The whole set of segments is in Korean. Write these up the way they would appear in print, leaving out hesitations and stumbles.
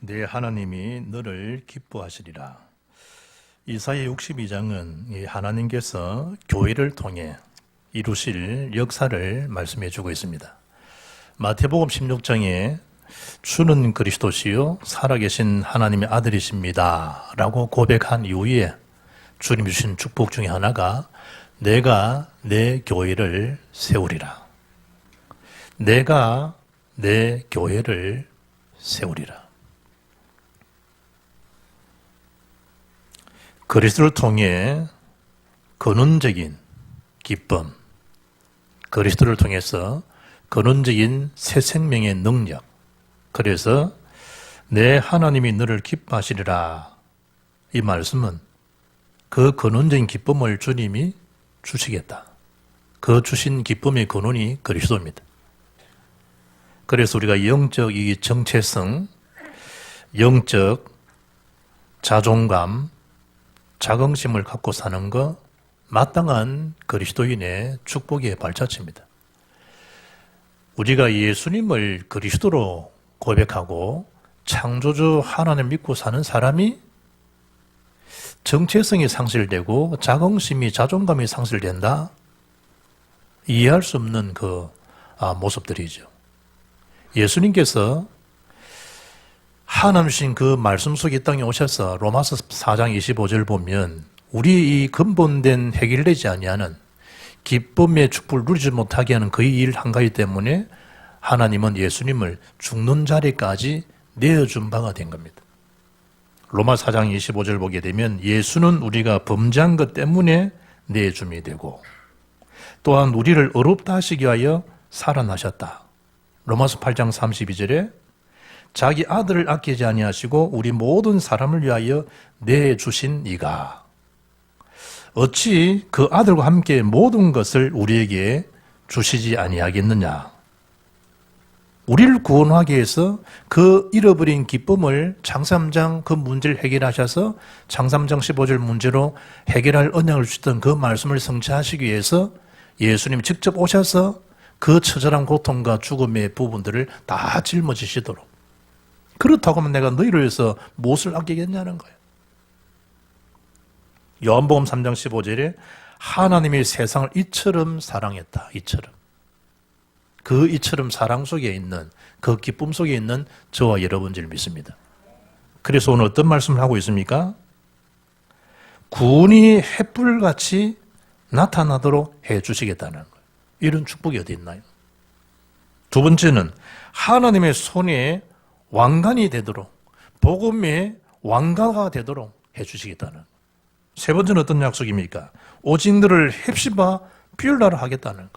내 하나님이 너를 기뻐하시리라. 이사야 62장은 하나님께서 교회를 통해 이루실 역사를 말씀해 주고 있습니다. 마태복음 16장에 주는 그리스도시요 살아계신 하나님의 아들이십니다 라고 고백한 이후에 주님이 주신 축복 중에 하나가 내가 내 교회를 세우리라. 내가 내 교회를 세우리라. 그리스도를 통해 근원적인 기쁨, 그리스도를 통해서 근원적인 새 생명의 능력, 그래서 내 하나님이 너를 기뻐하시리라. 이 말씀은 그 근원적인 기쁨을 주님이 주시겠다. 그 주신 기쁨의 근원이 그리스도입니다. 그래서 우리가 영적 이 정체성, 영적 자존감, 자긍심을 갖고 사는 것 마땅한 그리스도인의 축복의 발자취입니다. 우리가 예수님을 그리스도로 고백하고 창조주 하나님 믿고 사는 사람이 정체성이 상실되고 자긍심이 자존감이 상실된다? 이해할 수 없는 그 모습들이죠. 예수님께서 하나님 주신 그 말씀 속에 이 땅에 오셔서 로마서 4장 25절 보면 우리 이 근본된 해결되지 아니하는 기쁨의 축복을 누리지 못하게 하는 그 일 한 가지 때문에 하나님은 예수님을 죽는 자리까지 내어준 바가 된 겁니다. 로마 4장 25절 보게 되면 예수는 우리가 범죄한 것 때문에 내줌이 되고 또한 우리를 의롭다 하시기 위하여 살아나셨다. 로마서 8장 32절에 자기 아들을 아끼지 아니하시고 우리 모든 사람을 위하여 내주신 이가 어찌 그 아들과 함께 모든 것을 우리에게 주시지 아니하겠느냐. 우리를 구원하기 위해서 그 잃어버린 기쁨을 창삼장 그 문제를 해결하셔서 창삼장 15절 문제로 해결할 언약을 주셨던 그 말씀을 성취하시기 위해서 예수님이 직접 오셔서 그 처절한 고통과 죽음의 부분들을 다 짊어지시도록 그렇다고 하면 내가 너희를 위해서 무엇을 아끼겠냐는 거예요. 요한복음 3장 15절에 하나님이 세상을 이처럼 사랑했다. 이처럼. 그 이처럼 사랑 속에 있는 그 기쁨 속에 있는 저와 여러분들 믿습니다. 그래서 오늘 어떤 말씀을 하고 있습니까? 구원이 횃불같이 나타나도록 해 주시겠다는 거예요. 이런 축복이 어디 있나요? 두 번째는 하나님의 손에 왕관이 되도록 복음의 왕가가 되도록 해 주시겠다는 거예요. 세 번째는 어떤 약속입니까? 오직 너를 헵시바 비율나라 하겠다는 거예요.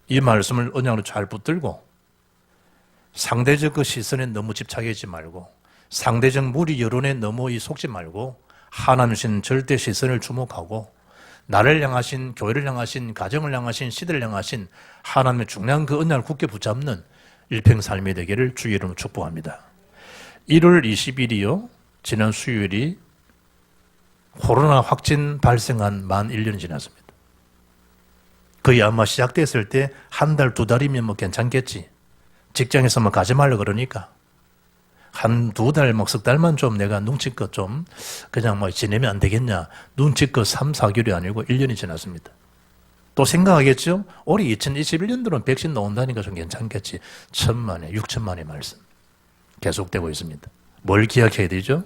이 말씀을 언약으로 잘 붙들고 상대적 그 시선에 너무 집착하지 말고 상대적 무리 여론에 너무 속지 말고 하나님 신 절대 시선을 주목하고 나를 향하신 교회를 향하신 가정을 향하신 시대를 향하신 하나님의 중요한 그 언약을 굳게 붙잡는 일평 삶이 되기를 주의 이름으로 축복합니다. 1월 20일이요. 지난 수요일이 코로나 확진 발생한 만 1년이 지났습니다. 거의 아마 시작됐을 때 한 달, 두 달이면 뭐 괜찮겠지. 직장에서 뭐 가지 말라 그러니까. 한 두 달, 석 달만 좀 내가 눈치껏 좀 그냥 뭐 지내면 안 되겠냐. 눈치껏 3, 4개월이 아니고 1년이 지났습니다. 또 생각하겠죠? 올해 2021년도는 백신 나온다니까 좀 괜찮겠지. 1,000만에, 6천만의 말씀. 계속되고 있습니다. 뭘 기억해야 되죠?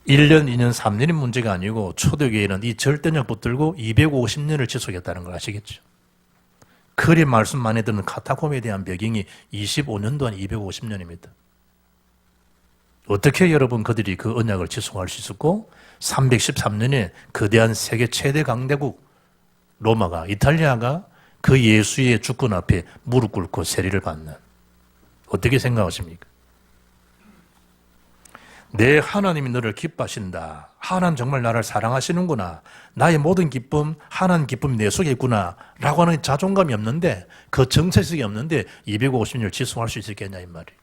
1년, 2년, 3년의 문제가 아니고 초대교회는 이 절대력 붙들고 250년을 지속했다는 걸 아시겠죠? 그리 말씀만에 드는 카타콤에 대한 배경이 25년 동안 250년입니다. 어떻게 여러분 그들이 그 언약을 지속할 수 있었고 313년에 거대한 세계 최대 강대국 로마가 이탈리아가 그 예수의 주권 앞에 무릎 꿇고 세리를 받는 어떻게 생각하십니까? 내 하나님이 너를 기뻐하신다. 하나님 정말 나를 사랑하시는구나. 나의 모든 기쁨, 하나님 기쁨이 내 속에 있구나. 라고 하는 자존감이 없는데 그 정체성이 없는데 250년을 지속할 수 있겠냐 이 말이에요.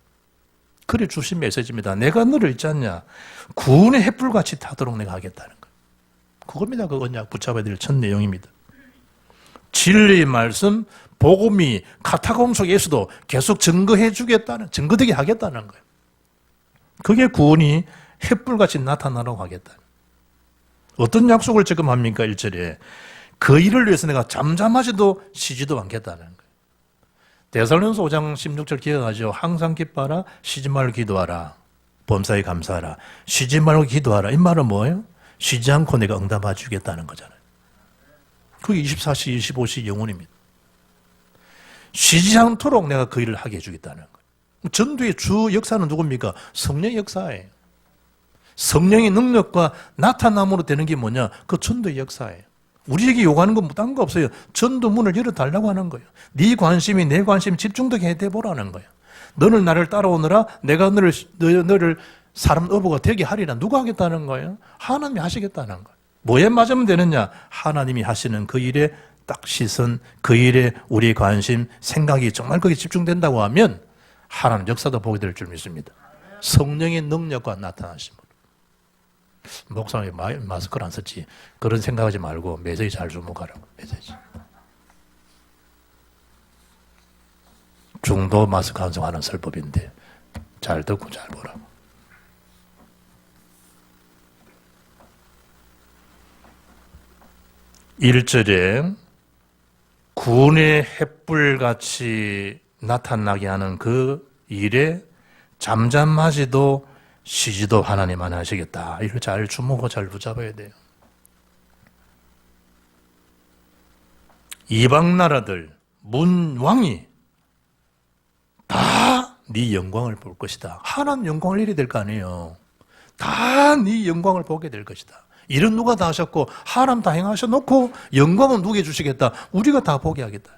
그래 주신 메시지입니다. 내가 너를 있지 않냐. 구원의 횃불같이 타도록 내가 하겠다는 거예요. 그겁니다. 그 언약 붙잡아야 될 첫 내용입니다. 진리의 말씀, 복음이 카타콤 속에서도 계속 증거해 주겠다는, 증거되게 하겠다는 거예요. 그게 구원이 햇불같이 나타나라고 하겠다. 어떤 약속을 지금 합니까? 1절에 그 일을 위해서 내가 잠잠하지도 쉬지도 않겠다는 거예요. 데살로니가서 5장 16절 기억하죠? 항상 기뻐하라, 쉬지 말고 기도하라, 범사에 감사하라, 쉬지 말고 기도하라. 이 말은 뭐예요? 쉬지 않고 내가 응답해 주겠다는 거잖아요. 그게 24시, 25시 영혼입니다. 쉬지 않도록 내가 그 일을 하게 해주겠다는 거예요. 전도의 주 역사는 누굽니까? 성령의 역사예요. 성령의 능력과 나타남으로 되는 게 뭐냐? 그 전도의 역사예요. 우리에게 요구하는 건 딴 거 없어요. 전도 문을 열어달라고 하는 거예요. 네 관심이 내 관심 집중되게 해보라는 거예요. 너는 나를 따라오느라 내가 너를 사람 어부가 되게 하리라. 누가 하겠다는 거예요? 하나님이 하시겠다는 거예요. 뭐에 맞으면 되느냐? 하나님이 하시는 그 일에 딱 시선, 그 일에 우리의 관심, 생각이 정말 거기에 집중된다고 하면 하나님 역사도 보게 될 줄 믿습니다. 성령의 능력과 나타나심으로. 목사님이 마스크를 안 썼지. 그런 생각하지 말고 메시지 잘 주목하라고. 메시지. 중도 마스크 한송하는 설법인데 잘 듣고 잘 보라고. 일절에 구원의 햇불같이 나타나게 하는 그 일에 잠잠하지도 쉬지도 하나님 안 하시겠다. 이걸 잘 주목하고 잘 붙잡아야 돼요. 이방 나라들 문왕이 다 네 영광을 볼 것이다. 하나님 영광을 이리 될 거 아니에요. 다 네 영광을 보게 될 것이다. 일은 누가 다 하셨고 하나님 다 행하셔놓고 영광은 누구에게 주시겠다. 우리가 다 보게 하겠다.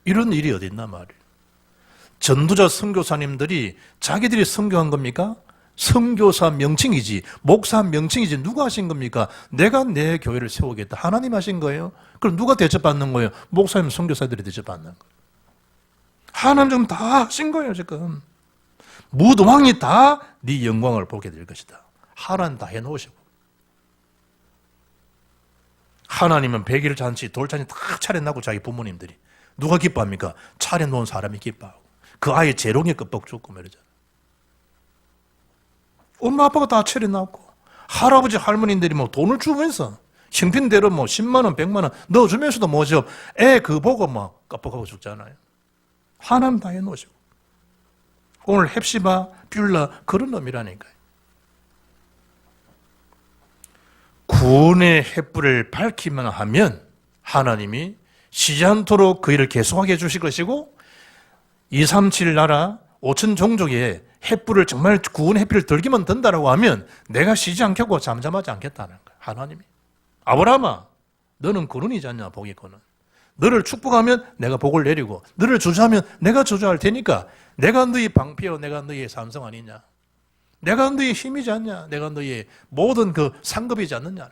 이런 일이 어디 있나 말이에요. 전도자 선교사님들이 자기들이 선교한 겁니까? 선교사 명칭이지, 목사 명칭이지. 누가 하신 겁니까? 내가 내 교회를 세우겠다. 하나님 하신 거예요. 그럼 누가 대접받는 거예요? 목사님, 선교사들이 대접받는 거예요. 하나님 지금 다 하신 거예요. 지금 무도왕이 다 네 영광을 보게 될 것이다. 하나님 다 해놓으시고, 하나님은 백일 잔치, 돌잔치 다 차려놓고 자기 부모님들이 누가 기뻐합니까? 차려놓은 사람이 기뻐하고 그 아이 재롱에 껍벅 죽고 말이잖아. 엄마 아빠가 다 차려놨고 할아버지 할머니들이 뭐 돈을 주면서 형편대로 뭐 10만 원 100만 원 넣어주면서도 뭐죠? 애 그 보고 막 깜빡하고 죽잖아요. 하나님 다 해놓으시고. 오늘 헵시바 뷸라 그런 놈이라니까요. 구원의 햇불을 밝히만 하면 하나님이 쉬지 않도록 그 일을 계속하게 해주실 것이고 237 나라 5천 종족에 햇불을 정말 구원의 햇불을 들기만 든다라고 하면 내가 쉬지 않겠고 잠잠하지 않겠다는 거예요. 하나님이. 아브라함아, 너는 근원이지 않냐, 복의 근원. 너를 축복하면 내가 복을 내리고 너를 저주하면 내가 저주할 테니까 내가 너희 방패요, 내가 너희의 산성 아니냐. 내가 너희의 힘이지 않냐. 내가 너희의 모든 그 상급이지 않느냐.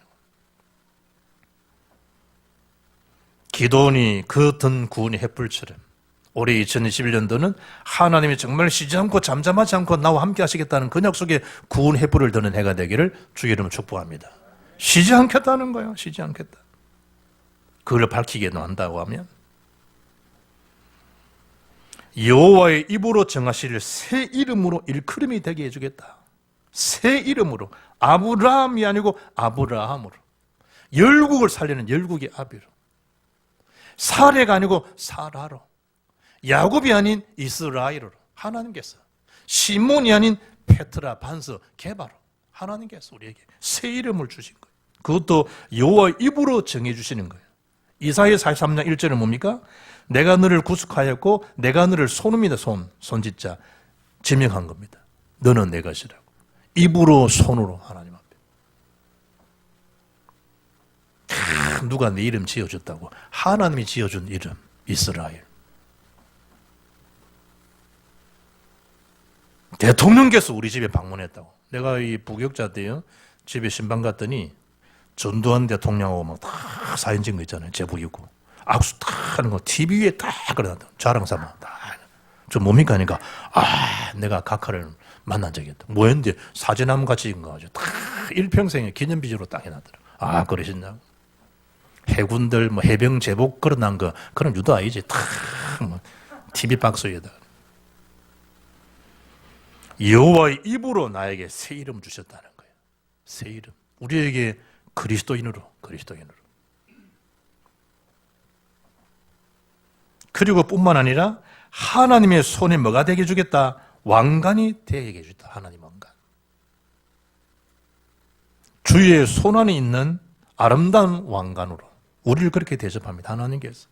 기도원이 그 든 구원의 햇불처럼 올해 2021년도는 하나님이 정말 쉬지 않고 잠잠하지 않고 나와 함께 하시겠다는 그 약속에 구원 햇불을 드는 해가 되기를 주의 이름으로 축복합니다. 쉬지 않겠다는 거예요. 쉬지 않겠다. 그걸 밝히게 한다고 하면 여호와의 입으로 정하실 새 이름으로 일컬음이 되게 해주겠다. 새 이름으로. 아브라함이 아니고 아브라함으로. 열국을 살리는 열국의 아비로. 사레가 아니고 사라로. 야곱이 아닌 이스라엘으로. 하나님께서. 시몬이 아닌 페트라, 반스, 게바로. 하나님께서 우리에게 새 이름을 주신 거예요. 그것도 여호와의 입으로 정해주시는 거예요. 이사야 43장 1절은 뭡니까? 내가 너를 구속하였고 내가 너를 손입니다. 손짓자. 지명한 겁니다. 너는 내 것이라고. 입으로 손으로 하나님 앞에. 누가 내 이름 지어줬다고? 하나님이 지어준 이름 이스라엘. 대통령께서 우리 집에 방문했다고. 내가 이 부격자 때요 집에 신방 갔더니 전두환 대통령하고 막 다 사진 찍은 거 있잖아요. 제복 입고 악수 다 하는 거 TV에 딱 그려놨다. 자랑삼아 다. 저 뭡니까 하니까 내가 각하를 만난 적이 있다. 뭐였는데 사진함 같이 찍은 거 가지고 다 일평생의 기념비적으로 딱 해놨더라. 그러셨냐고. 해군들 뭐 해병 제복 걸어놓은 거 그런 유도 아니지. 탁 뭐 TV 박스 위에다. 여호와의 입으로 나에게 새 이름 주셨다는 거예요. 새 이름. 우리에게 그리스도인으로. 그리고 뿐만 아니라 하나님의 손에 뭐가 되게 주겠다? 왕관이 되게 주겠다. 하나님 왕관. 주의 손 안에 있는 아름다운 왕관으로 우리를 그렇게 대접합니다. 하나님께서.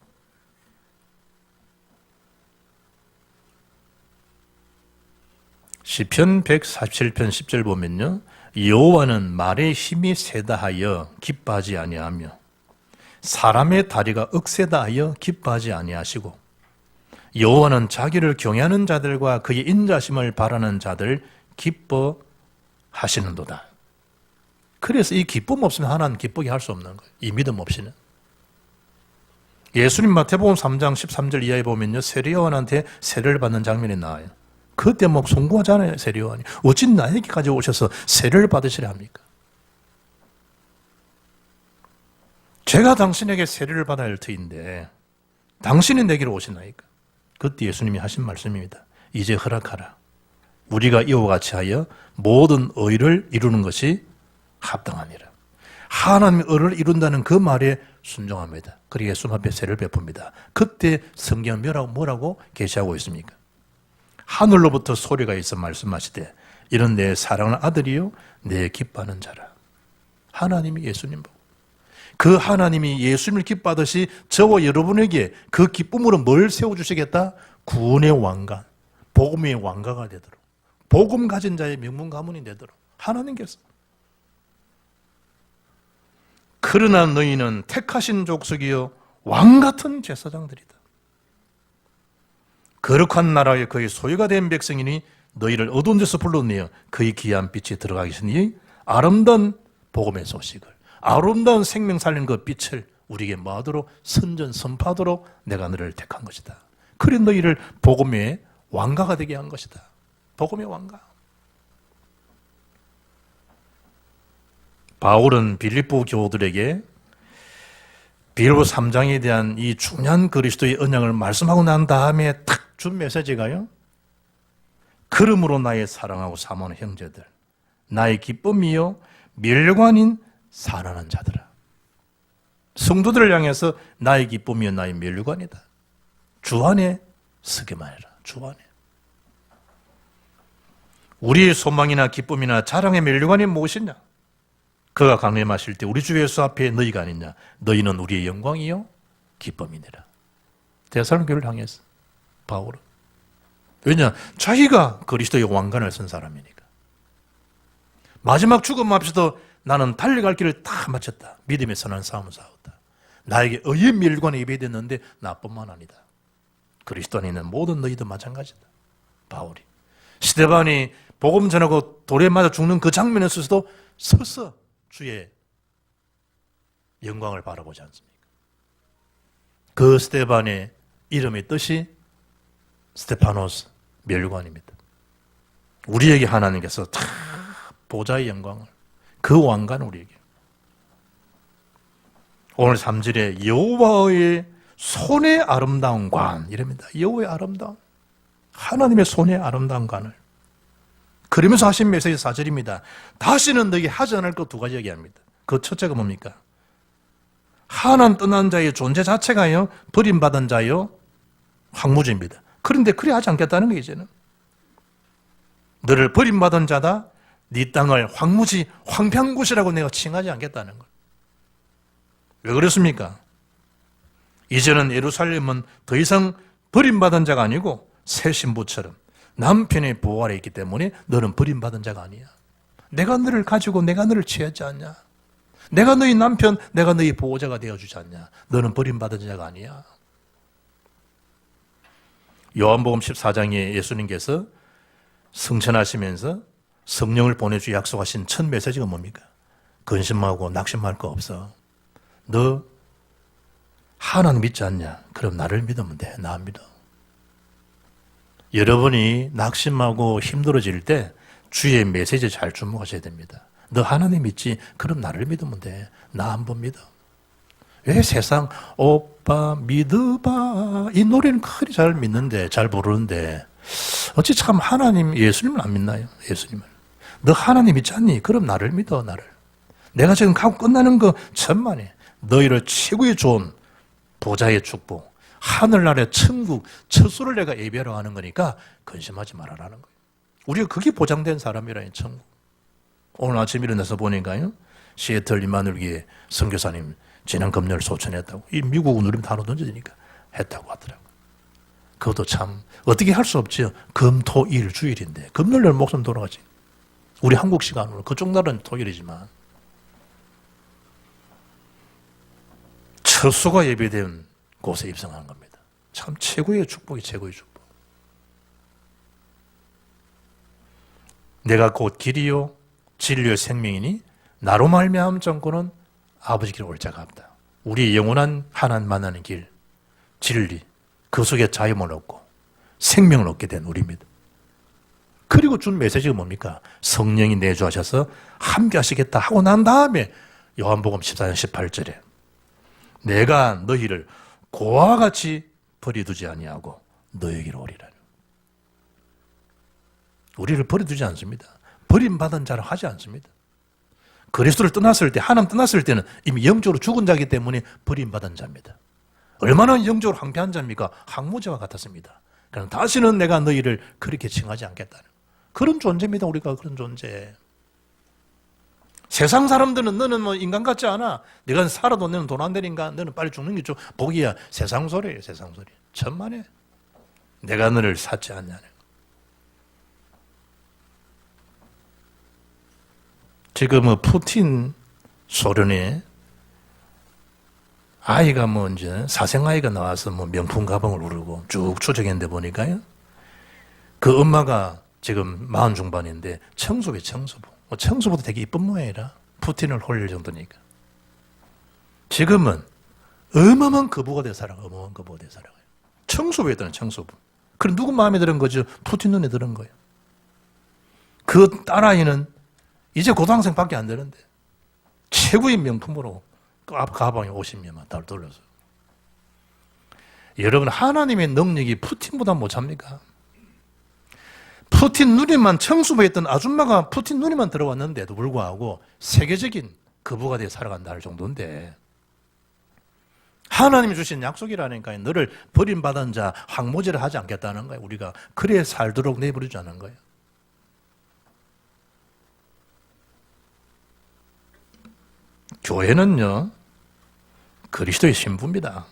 시편 147편 10절 보면요. 여호와는 말의 힘이 세다 하여 기뻐하지 아니하며 사람의 다리가 억세다 하여 기뻐하지 아니하시고 여호와는 자기를 경외하는 자들과 그의 인자심을 바라는 자들 기뻐하시는도다. 그래서 이 기쁨 없으면 하나님 기쁘게 할 수 없는 거예요. 이 믿음 없이는. 예수님 마태복음 3장 13절 이하에 보면요. 세례요한한테 세례를 받는 장면이 나와요. 그때 막 송구하잖아요. 세례요한이. 어찌 나에게까지 오셔서 세례를 받으시려 합니까? 제가 당신에게 세례를 받아야 할 터인데 당신이 내게로 오시나이까? 그때 예수님이 하신 말씀입니다. 이제 허락하라. 우리가 이와 같이 하여 모든 의를 이루는 것이 합당하니라. 하나님의 의를 이룬다는 그 말에 순종합니다. 그리고 예수 앞에 세례를 베풉니다. 그때 성경은 뭐라고 계시하고 있습니까? 하늘로부터 소리가 있어 말씀하시되 이런 내 사랑하는 아들이요 내 기뻐하는 자라. 하나님이 예수님 보고 그 하나님이 예수님을 기뻐하듯이 저와 여러분에게 그 기쁨으로 뭘 세워주시겠다? 구원의 왕관, 복음의 왕가가 되도록, 복음 가진 자의 명문 가문이 되도록 하나님께서. 그러나 너희는 택하신 족속이요 왕같은 제사장들이다. 거룩한 나라의 그의 소유가 된 백성이니 너희를 어두운 데서 불러내어 그의 귀한 빛에 들어가기 전에 아름다운 복음의 소식을, 아름다운 생명 살리는 그 빛을 우리에게 뭐하도록 선전 선포하도록 내가 너를 택한 것이다. 그래 너희를 복음의 왕가가 되게 한 것이다. 복음의 왕가. 바울은 빌립보 교우들에게 빌립보 3장에 대한 이 중요한 그리스도의 언약을 말씀하고 난 다음에 탁 준 메시지가요. 그러므로 나의 사랑하고 사모하는 형제들, 나의 기쁨이요 멸관인 사랑하는 자들아. 성도들을 향해서 나의 기쁨이요 나의 멸관이다. 주 안에 서게만 해라. 주 안에. 우리의 소망이나 기쁨이나 자랑의 멸관이 무엇이냐? 그가 강림하실 때 우리 주 예수 앞에 너희가 아니냐? 너희는 우리의 영광이요 기쁨이니라. 데살로니가를 향해서 바울은. 왜냐? 자기가 그리스도의 왕관을 쓴 사람이니까. 마지막 죽음 앞에서도 나는 달려갈 길을 다 마쳤다. 믿음의 선한 싸움을 싸웠다. 나에게 의의 멸관이 예배됐는데 나뿐만 아니다. 그리스도 안에 있는 모든 너희도 마찬가지다. 바울이. 스데반이 복음 전하고 돌에 맞아 죽는 그 장면에서도 서서 주의 영광을 바라보지 않습니까? 그 스데반의 이름의 뜻이 스테파노스 멸관입니다. 우리에게 하나님께서 다 보좌의 영광을, 그 왕관을 우리에게. 오늘 3절에 여호와의 손의 아름다운 관 이랍니다. 여호와의 아름다운, 하나님의 손의 아름다운 관을. 그러면서 하신 메시지 4절입니다. 다시는 너에게 하지 않을 것 두 가지 얘기합니다. 그 첫째가 뭡니까? 하나님 떠난 자의 존재 자체가요 버림받은 자요 황무지입니다. 그런데 그래 하지 않겠다는 거예요. 이제는 너를 버림받은 자다, 네 땅을 황무지 황폐한 곳이라고 내가 칭하지 않겠다는 거예요. 왜 그렇습니까? 이제는 예루살렘은 더 이상 버림받은 자가 아니고 새 신부처럼 남편의 보호 아래 있기 때문에 너는 버림받은 자가 아니야. 내가 너를 가지고 내가 너를 취하지 않냐? 내가 너희 남편, 내가 너희 보호자가 되어주지 않냐? 너는 버림받은 자가 아니야. 요한복음 14장에 예수님께서 승천하시면서 성령을 보내주 약속하신 첫 메시지가 뭡니까? 근심하고 낙심할 거 없어. 너 하나님 믿지 않냐? 그럼 나를 믿으면 돼. 나 믿어. 여러분이 낙심하고 힘들어질 때 주의 메시지에 잘 주목하셔야 됩니다. 너 하나님 믿지? 그럼 나를 믿으면 돼. 나 한번 믿어. 왜 세상 오빠 믿어봐 이 노래는 그리 잘 믿는데 잘 부르는데 어찌 참 하나님, 예수님을 안 믿나요? 예수님을. 너 하나님 믿지 않니? 그럼 나를 믿어, 나를. 내가 지금 가고 끝나는 거 천만에 너희를 최고의 좋은 보좌의 축복, 하늘나라의 천국, 처소를 내가 예비하러 하는 거니까 근심하지 말아라는 거예요. 우리가 그게 보장된 사람이라니, 천국. 오늘 아침 일어나서 보니까요, 시애틀 이마누엘교회 선교사님 지난 금요일 소천했다고. 이 미국 누림 단어 던져지니까 했다고 하더라고요. 그것도 참 어떻게 할 수 없죠. 금, 토, 일 주일인데 금요일날 목숨 돌아가지. 우리 한국 시간으로 그쪽 날은 토요일이지만 처소가 예배된 곳에 입성하는 겁니다. 참 최고의 축복이 최고의 축복. 내가 곧 길이요 진리요 생명이니 나로 말미암은 정권은 아버지께로 올 자가 없다. 우리의 영원한 하나님 만나는 길, 진리, 그 속에 자유를 얻고 생명을 얻게 된 우리입니다. 그리고 준 메시지가 뭡니까? 성령이 내주하셔서 함께 하시겠다 하고 난 다음에 요한복음 14장 18절에 내가 너희를 고아와 같이 버려두지 아니하고 너에게로 오리라. 우리를 버려두지 않습니다. 버림받은 자를 하지 않습니다. 그리스도를 떠났을 때, 하나님 떠났을 때는 이미 영적으로 죽은 자이기 때문에 버림받은 자입니다. 얼마나 영적으로 황폐한 자입니까? 항모제와 같았습니다. 그럼 다시는 내가 너희를 그렇게 칭하지 않겠다는 그런 존재입니다. 우리가 그런 존재. 세상 사람들은 너는 뭐 인간 같지 않아. 네가 살아도 너는 돈 안 되니까 너는 빨리 죽는 게 좀 복이야. 세상 소리예요. 세상 소리. 천만에 내가 너를 사지 않냐는. 지금 푸틴 소련에 아이가 뭐 이제 사생아이가 나와서 뭐 명품 가방을 우르고 쭉 추적했는데 보니까요. 그 엄마가 지금 40 중반인데 청소부에 청소부. 청소부도 되게 이쁜 모양이라 푸틴을 홀릴 정도니까. 지금은 어마어마한 거부가 돼 살아가. 어마어마한 거부가 돼 살아가요. 청소부였다는 청소부. 그럼 누구 마음에 드는 거죠? 푸틴 눈에 드는 거예요. 그 딸아이는 이제 고등학생밖에 안 되는데 최고의 명품으로 앞 가방에 50몇만 달러 돌려서. 여러분 하나님의 능력이 푸틴보다 못합니까? 푸틴 누리만 청소부했던 아줌마가 푸틴 누리만 들어왔는데도 불구하고 세계적인 거부가 되어 살아간다 할 정도인데 하나님이 주신 약속이라니까요. 너를 버림받은 자 항모제를 하지 않겠다는 거예요. 우리가 그래 살도록 내버리지 않은 거예요. 교회는요, 그리스도의 신부입니다.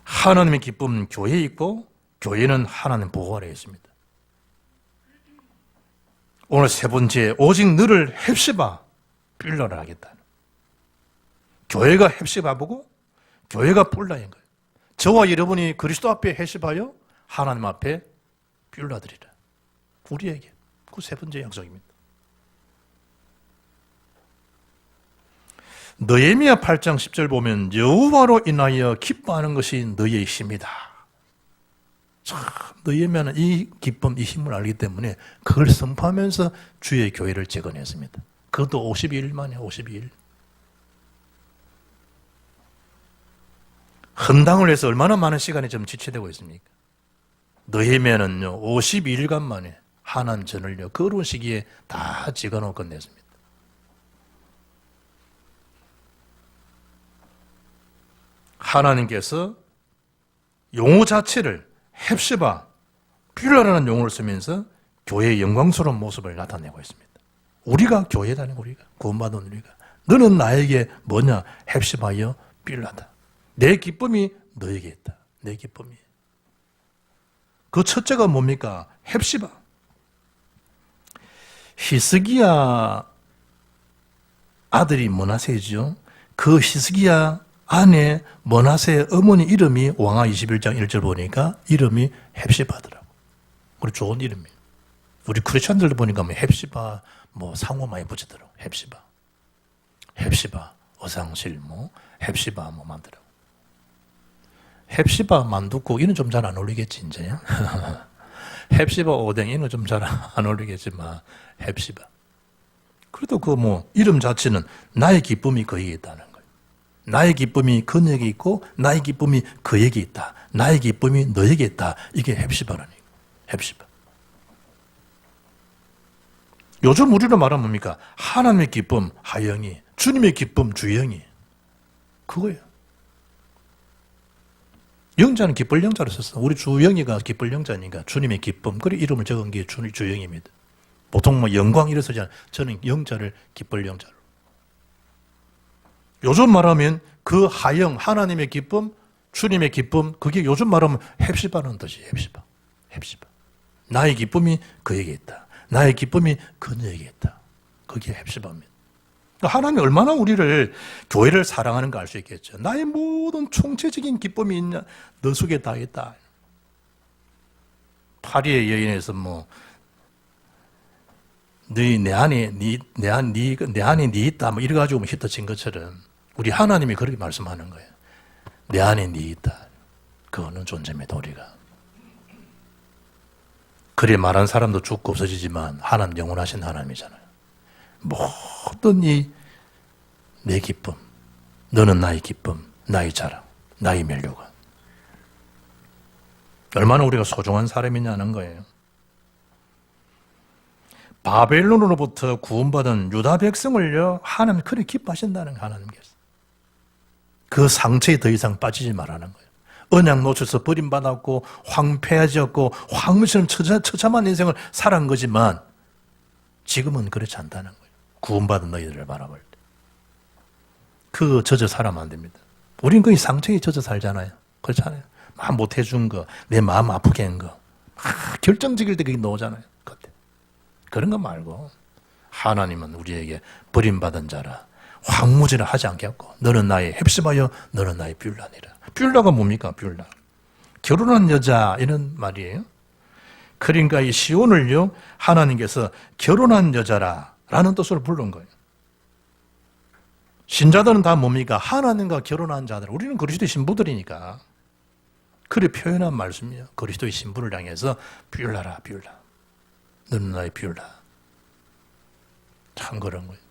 하나님의 기쁨은 교회에 있고, 교회는 하나님 보호 아래에 있습니다. 오늘 세 번째, 오직 너를 헵시바 뿔라를 하겠다. 교회가 헵시바보고, 교회가 뿔라인 거예요. 저와 여러분이 그리스도 앞에 헵시바요, 하나님 앞에 뿔라드리라. 우리에게. 그 세 번째 약속입니다. 느헤미야 8장 10절 보면 여호와로 인하여 기뻐하는 것이 너희의 힘이다. 참, 느헤미야는 이 기쁨, 이 힘을 알기 때문에 그걸 선포하면서 주의 교회를 재건했습니다. 그것도 52일 만에 52일. 헌당을 해서 얼마나 많은 시간이 좀 지체되고 있습니까? 느헤미야는요 52일간 만에 하나님 전을요 그 어려운 시기에 다 재건하고 끝냈습니다. 하나님께서 용어 자체를 헵시바, 뿔라라는 용어를 쓰면서 교회의 영광스러운 모습을 나타내고 있습니다. 우리가 교회다는 우리가 구원받은 우리가 너는 나에게 뭐냐? 헵시바여 뿔라다. 내 기쁨이 너에게 있다. 내 기쁨이. 그 첫째가 뭡니까? 헵시바. 히스기야 아들이 므낫세죠. 그 히스기야 아내 므낫세의 어머니 이름이 왕하 21장 1절 보니까 이름이 헵시바더라고. 우리 좋은 이름이에요. 우리 크리스천들도 보니까 뭐 헵시바 뭐 상호 많이 붙이더라고. 헵시바, 헵시바 어상실 뭐 헵시바 뭐 만들어. 헵시바 만둣국 이는 좀 잘 안 어울리겠지 이제. 헵시바 오뎅 이는 좀 잘 안 어울리겠지만 헵시바. 그래도 그 뭐 이름 자체는 나의 기쁨이 그에게 있다는 거예요. 나의 기쁨이 그에게 있고 나의 기쁨이 그에게 있다. 나의 기쁨이 너에게 있다. 이게 헵시바라니. 헵시바. 요즘 우리로 말하면 뭡니까? 하나님의 기쁨, 하영이, 주님의 기쁨, 주영이. 그거예요. 영자는 기쁠 영자로 썼어. 우리 주영이가 기쁠 영자니까 주님의 기쁨. 그래 이름을 적은 게 주영입니다. 보통 뭐 영광 이래 쓰잖아요. 저는 영자를 기쁠 영자로. 요즘 말하면 그 하영, 하나님의 기쁨, 주님의 기쁨, 그게 요즘 말하면 헵시바라는 뜻이에요. 헵시바. 나의 기쁨이 그에게 있다. 나의 기쁨이 그녀에게 있다. 그게 헵시바입니다. 하나님이 얼마나 우리를, 교회를 사랑하는가 알 수 있겠죠. 나의 모든 총체적인 기쁨이 있냐? 너 속에 다 있다. 파리의 여인에서 뭐, 내 안에 네 있다. 뭐 이래가지고 뭐 흩어진 것처럼 우리 하나님이 그렇게 말씀하는 거예요. 내 안에 네 있다. 그거는 존재입니다, 우리가. 그래 말한 사람도 죽고 없어지지만 하나님 영원하신 하나님이잖아요. 모든 내 기쁨, 너는 나의 기쁨, 나의 자랑, 나의 멸류관. 얼마나 우리가 소중한 사람이냐는 거예요. 바벨론으로부터 구원받은 유다 백성을요, 하나님 그리 기뻐하신다는 거예요, 하나님께서. 그 상처에 더 이상 빠지지 말라는 거예요. 언약 놓쳐서 버림받았고 황폐해졌고 황무처럼 처참한 인생을 살아간 거지만 지금은 그렇지 않다는 거예요. 구원받은 너희들을 바라볼 때. 그 젖어 살아면 안 됩니다. 우린 거의 상처에 젖어 살잖아요. 그렇잖아요. 마음 못해준 거, 내 마음 아프게 한 거. 결정적일 때 그게 나오잖아요. 그때. 그런 거 말고 하나님은 우리에게 버림받은 자라 황무지를 하지 않겠고 너는 나의 헵시바여 너는 나의 뷸라니라. 뷸라가 뭡니까? 뷸라. 결혼한 여자 이런 말이에요. 그러니까 이 시온을요 하나님께서 결혼한 여자라 라는 뜻으로 부른 거예요. 신자들은 다 뭡니까? 하나님과 결혼한 자들. 우리는 그리스도의 신부들이니까. 그래 표현한 말씀이에요. 그리스도의 신부를 향해서 뷸라라 뷸라. 너는 나의 뷸라. 참 그런 거예요.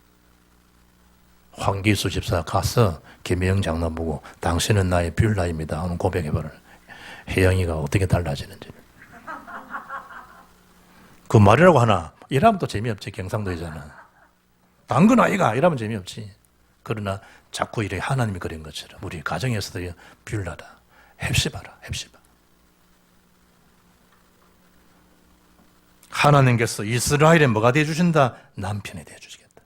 황기수 집사 가서 김혜영 장로 보고 당신은 나의 뷸라입니다 하는 고백해봐라. 혜영이가 어떻게 달라지는지. 그 말이라고 하나 이러면 또 재미없지. 경상도이잖아. 당근 아이가 이러면 재미없지. 그러나 자꾸 이래 하나님이 그린 것처럼 우리 가정에서도 뷸라다. 헵시바라. 헵시바. 하나님께서 이스라엘에 뭐가 되어주신다? 남편이 되어주시겠다.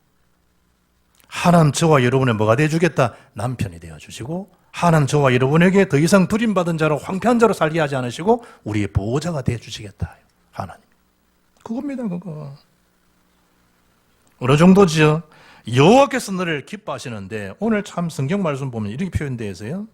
하나님 저와 여러분의 뭐가 되어주겠다? 남편이 되어주시고 하나님 저와 여러분에게 더 이상 버림받은 자로 황폐한 자로 살게 하지 않으시고 우리의 보호자가 되어주시겠다. 하나님. 그겁니다. 그거. 어느 정도지요? 여호와께서 너를 기뻐하시는데 오늘 참 성경 말씀 보면 이렇게 표현되어 있어요.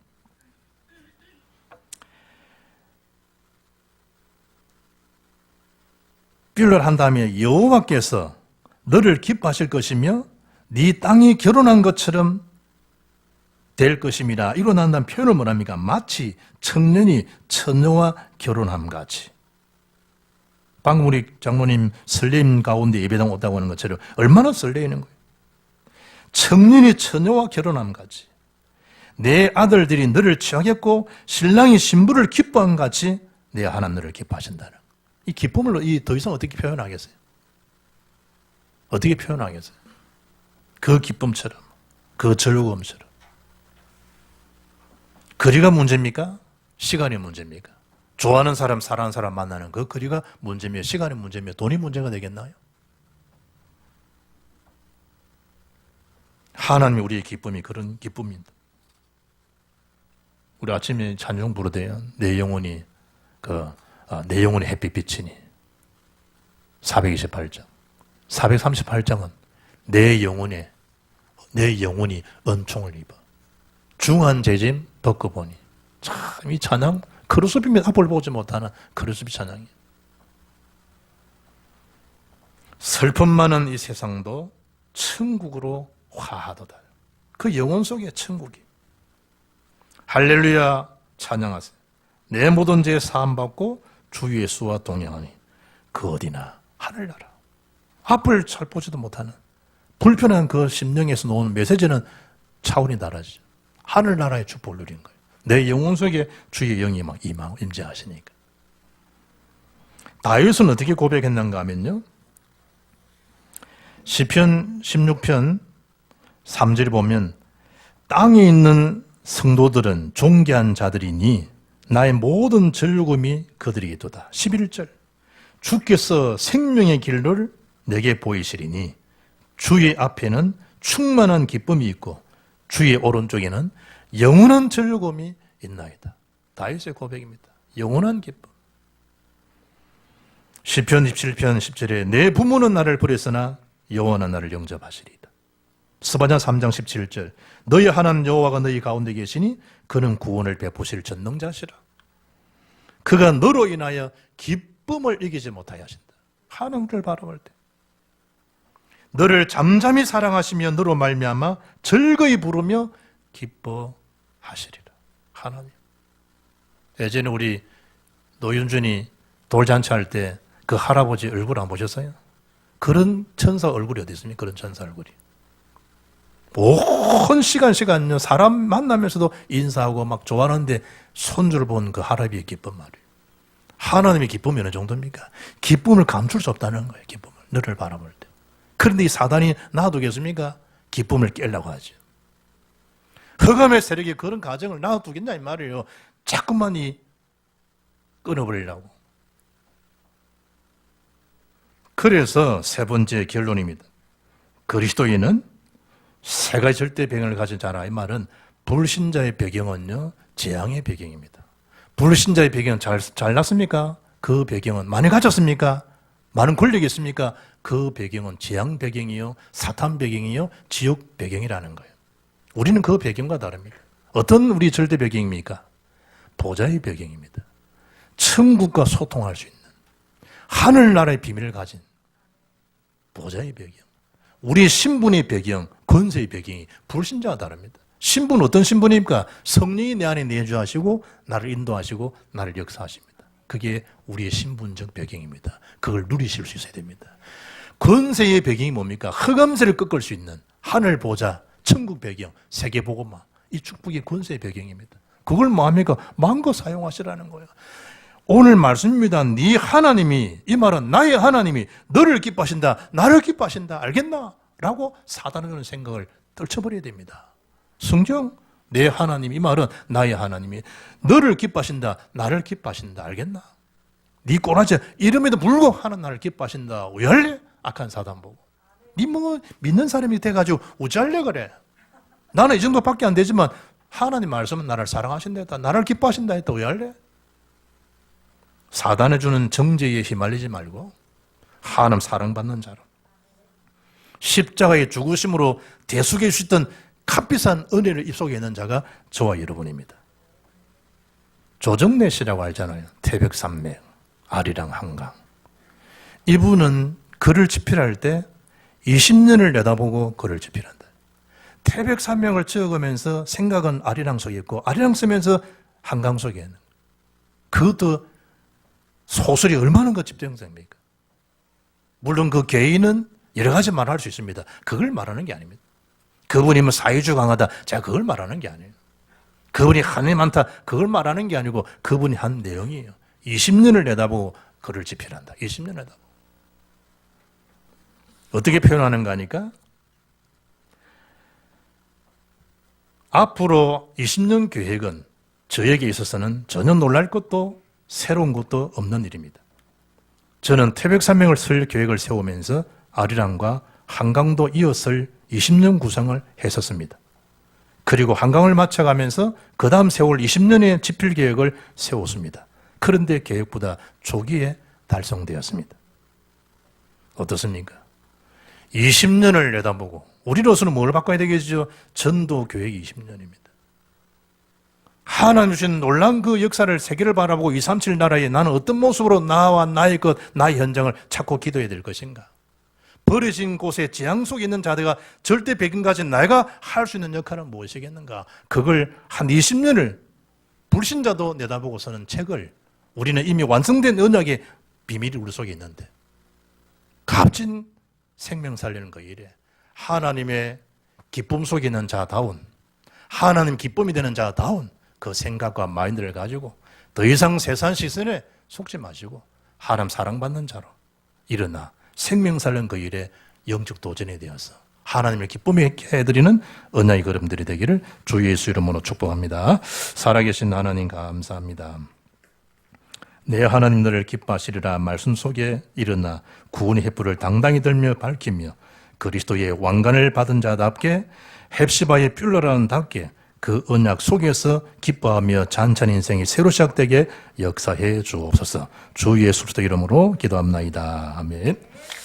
뷸라를 한 다음에 여호와께서 너를 기뻐하실 것이며 네 땅이 결혼한 것처럼 될 것임이라. 이로 난다는 표현을 뭐랍니까? 마치 청년이 처녀와 결혼함 같이. 방금 우리 장모님 설레임 가운데 예배당 왔다고 하는 것처럼 얼마나 설레이는 거예요. 청년이 처녀와 결혼함 같이 내 아들들이 너를 취하겠고 신랑이 신부를 기뻐함 같이 내 하나님 너를 기뻐하신다는 거예요. 이 기쁨을 더 이상 어떻게 표현하겠어요? 어떻게 표현하겠어요? 그 기쁨처럼, 그 즐거움처럼. 거리가 문제입니까? 시간이 문제입니까? 좋아하는 사람, 사랑하는 사람 만나는 그 거리가 문제며 시간이 문제며 돈이 문제가 되겠나요? 하나님이 우리의 기쁨이 그런 기쁨입니다. 우리 아침에 찬송 부르대요. 내 영혼이 내 영혼의 햇빛 비치니 428장 438장은 내 영혼이 은총을 입어 중한 재짐 벗고보니. 참 이 찬양 크루스비면 앞을 보지 못하는 크루스비 찬양이에요. 슬픔 많은 이 세상도 천국으로 화하도다. 그 영혼 속에 천국이. 할렐루야 찬양하세요. 내 모든 죄 사함받고 주 예수와 동행하니 그 어디나 하늘나라. 앞을 잘 보지도 못하는 불편한 그 심령에서 나오는 메시지는 차원이 다르죠. 하늘나라의 축복을 누린 거예요. 내 영혼 속에 주의 영이 막 임하고 임재하시니까. 다윗은 어떻게 고백했는가 하면요, 시편 16편 3절에 보면 땅에 있는 성도들은 존귀한 자들이니 나의 모든 즐거움이 그들이기도다. 11절, 주께서 생명의 길을 내게 보이시리니 주의 앞에는 충만한 기쁨이 있고 주의 오른쪽에는 영원한 즐거움이 있나이다. 다윗의 고백입니다. 영원한 기쁨. 시편 17편 10절에 내 부모는 나를 버렸으나 여호와는 나를 영접하시리이다. 스바냐 3장 17절, 너희 하나님 여호와가 너희 가운데 계시니 그는 구원을 베푸실 전능자시라. 그가 너로 인하여 기쁨을 이기지 못하여 하신다. 하나님을 바라볼 때 너를 잠잠히 사랑하시며 너로 말미암아 즐거이 부르며 기뻐하시리라. 하나님. 예전에 우리 노윤준이 돌잔치 할 때 그 할아버지 얼굴 안 보셨어요? 그런 천사 얼굴이 어디 있습니까? 그런 천사 얼굴이. 온 시간요 사람 만나면서도 인사하고 막 좋아하는데 손주를 본 그 할아버지의 기쁨 말이에요. 하나님의 기쁨이 어느 정도입니까? 기쁨을 감출 수 없다는 거예요. 기쁨을. 너를 바라볼 때. 그런데 이 사단이 놔두겠습니까? 기쁨을 깨려고 하죠. 흑암의 세력이 그런 가정을 놔두겠냐 이 말이에요. 자꾸만 끊어버리려고. 그래서 세 번째 결론입니다. 그리스도인은 세 가지 절대 배경을 가진 자라. 이 말은 불신자의 배경은요, 재앙의 배경입니다. 불신자의 배경은 잘났습니까? 그 배경은 많이 가졌습니까? 많은 권력이 있습니까? 그 배경은 재앙 배경이요, 사탄 배경이요, 지옥 배경이라는 거예요. 우리는 그 배경과 다릅니다. 어떤 우리 절대 배경입니까? 보좌의 배경입니다. 천국과 소통할 수 있는 하늘나라의 비밀을 가진 보좌의 배경. 우리의 신분의 배경, 권세의 배경이 불신자와 다릅니다. 신분은 어떤 신분입니까? 성령이 내 안에 내주하시고 나를 인도하시고 나를 역사하십니다. 그게 우리의 신분적 배경입니다. 그걸 누리실 수 있어야 됩니다. 권세의 배경이 뭡니까? 흑암세를 꺾을 수 있는 하늘 보좌, 천국 배경, 세계 복음화. 이 축복의 권세의 배경입니다. 그걸 뭐합니까? 마음껏 사용하시라는 거예요. 오늘 말씀입니다. 네 하나님이, 이 말은 나의 하나님이 너를 기뻐하신다, 나를 기뻐하신다, 알겠나? 라고 사단은 그런 생각을 떨쳐버려야 됩니다. 성경, 내 하나님, 이 말은 나의 하나님이 너를 기뻐하신다, 나를 기뻐하신다, 알겠나? 네 꼬라지 이름에도 불구하고 하는 나를 기뻐하신다. 왜 할래? 악한 사단 보고. 네 뭐 믿는 사람이 돼가지고 우짤래 그래. 나는 이 정도밖에 안 되지만 하나님 말씀은 나를 사랑하신다 했다, 나를 기뻐하신다 했다. 왜 할래? 사단에 주는 정죄에 휘말리지 말고 하나님 사랑받는 자로 십자가의 죽으심으로 대속해 주셨던 값비싼 은혜를 입속에 있는 자가 저와 여러분입니다. 조정래 씨라고 알잖아요. 태백산맥, 아리랑 한강. 이분은 글을 집필할 때 20년을 내다보고 글을 집필한다. 태백산맥을 적으면서 생각은 아리랑 속에 있고 아리랑 쓰면서 한강 속에 있는 그것도 소설이 얼마나 그 집정성입니까? 물론 그 개인은 여러 가지 말할 수 있습니다. 그걸 말하는 게 아닙니다. 그분이 뭐 사회주의 강하다, 제가 그걸 말하는 게 아니에요. 그분이 한이 많다, 그걸 말하는 게 아니고 그분이 한 내용이에요. 20년을 내다보고 글을 집필한다. 20년 내다보고. 어떻게 표현하는가 하니까 앞으로 20년 계획은 저에게 있어서는 전혀 놀랄 것도 새로운 것도 없는 일입니다. 저는 태백산맥을 쓸 계획을 세우면서 아리랑과 한강도 이어설 20년 구상을 했었습니다. 그리고 한강을 맞춰가면서 그 다음 세월 20년의 집필 계획을 세웠습니다. 그런데 계획보다 조기에 달성되었습니다. 어떻습니까? 20년을 내다보고 우리로서는 뭘 바꿔야 되겠죠? 전도 계획이 20년입니다. 하나님 주신 놀라운 그 역사를 세계를 바라보고 237 나라에 나는 어떤 모습으로 나와 나의 것, 나의 현장을 찾고 기도해야 될 것인가? 버려진 곳에 재앙 속에 있는 자들과 절대 백인 가진 내가 할 수 있는 역할은 무엇이겠는가? 그걸 한 20년을 불신자도 내다보고서는 책을 우리는 이미 완성된 언약의 비밀이 우리 속에 있는데 값진 생명 살리는 거 이래. 하나님의 기쁨 속에 있는 자다운, 하나님 기쁨이 되는 자다운 그 생각과 마인드를 가지고 더 이상 세상 시선에 속지 마시고 하나님 사랑받는 자로 일어나 생명 살린 그 일에 영적 도전이 되어서 하나님을 기쁨있게 해드리는 언약의 걸음들이 되기를 주 예수 이름으로 축복합니다. 살아계신 하나님 감사합니다. 내 하나님 너를 기뻐하시리라 말씀 속에 일어나 구원의 횃불을 당당히 들며 밝히며 그리스도의 왕관을 받은 자답게 헵시바의 퓰러라는답게 그 언약 속에서 기뻐하며 잔찬 인생이 새로 시작되게 역사해 주옵소서. 주 예수 그리스도 이름으로 기도합나이다. 아멘.